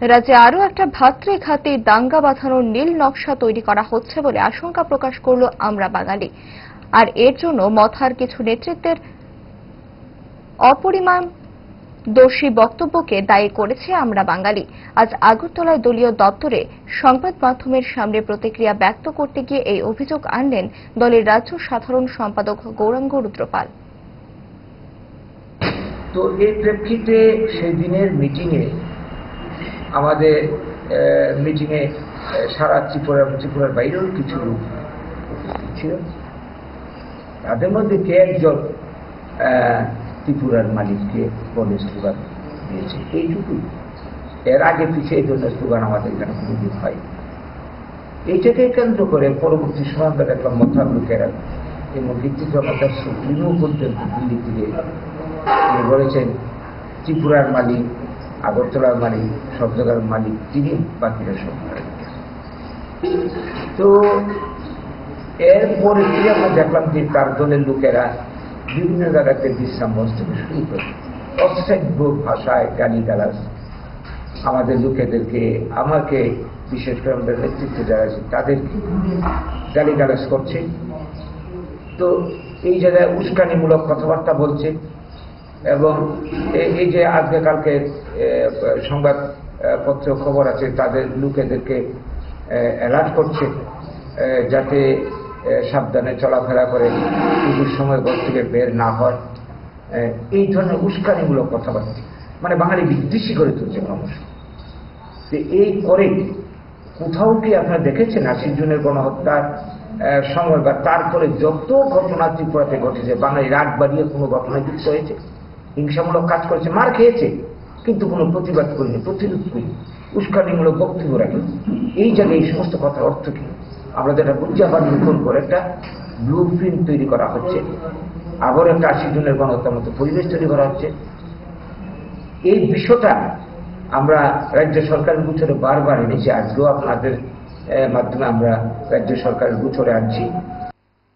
রাজ্যে আরও একটা ভাতৃঘাতী দাঙ্গা বাঁধানোর নীল নকশা তৈরি করা হচ্ছে বলে আশঙ্কা প্রকাশ করল আমরা বাঙালি। আর এর জন্য মথার কিছু নেতৃত্বের অপরিমাণ দোষী বক্তব্যকে দায়ী করেছে আমরা বাঙালি। আজ আগরতলায় দলীয় দপ্তরে সংবাদ মাধ্যমের সামনে প্রতিক্রিয়া ব্যক্ত করতে গিয়ে এই অভিযোগ আনলেন দলের রাজ্য সাধারণ সম্পাদক গৌরাঙ্গ রুদ্রপাল। তো এই প্রেক্ষিতে সেদিনের মিটিংয়ে আমাদের মিটিংয়ে সারা ত্রিপুরার বাইরেও কিছু লোক ছিল। তাদের মধ্যে কে একজন ত্রিপুরার মালিককে বলে স্লোগান দিয়েছে, এইটুকুই। এর আগে পিছিয়ে এই ধরনের স্লোগান আমাদের এখানে কোনোদিন হয়। এইটাকে কেন্দ্র করে পরবর্তী সময় আমরা দেখলাম মথার লোকেরা এবং ভিত্তিক মথার সুপ্রিমও পর্যন্ত দিল্লি থেকে তিনি বলেছেন ত্রিপুরার মালিক, আগরতলার মালিক, সব জায়গার মালিক তিনি, বাকিরা সব। তো এরপরে কি আমরা দেখলাম যে তার দলের লোকেরা বিভিন্ন জায়গাতে বিশ্রাম মঞ্চ থেকে শুরু করে অশ্রাব্য ভাষায় গালিগালাজ আমাদের লোকেদেরকে, আমাকে বিশেষ করে আমাদের নেতৃত্বে যারা আছে তাদেরকে গালিগালাজ করছে। তো এই জায়গায় উস্কানিমূলক কথাবার্তা বলছে এবং এই যে আজকে কালকে সংবাদপত্র খবর আছে তাদের লোকেদেরকে অ্যালার্ট করছে যাতে সাবধানে চলাফেরা করে, পুজোর সময় ঘর থেকে বের না হয়। এই ধরনের উস্কানিমূলক কথাবার্তা মানে বাঙালি বিদ্বেষী করে তুলছে ক্রমশ। এই করে কোথাও কি আপনারা দেখেছেন ৮০ জনের গণহত্যার সময় বা তারপরে যত ঘটনা ত্রিপুরাতে ঘটেছে বাঙালি রাগ বাড়িয়ে কোনো ঘটনায় যুক্ত হয়েছে, হিংসামূলক কাজ করেছে, মার খেয়েছে, কিন্তু কোনো প্রতিবাদ করিনি, প্রতিরোধ করিনি, উস্কানিমূলক বক্তব্য রাখি। এই জায়গায় এই সমস্ত কথার অর্থ কি? আমরা যেটা বুঝে আবার নতুন করে একটা ব্লু প্রিন্ট তৈরি করা হচ্ছে, আবার একটা ৮০ জনের গণহত্যার মতো পরিবেশ তৈরি করা হচ্ছে। এই বিষয়টা আমরা রাজ্য সরকারের গোচরে বারবার এনেছি, আজকেও আপনাদের মাধ্যমে আমরা রাজ্য সরকারের গোচরে আনছি।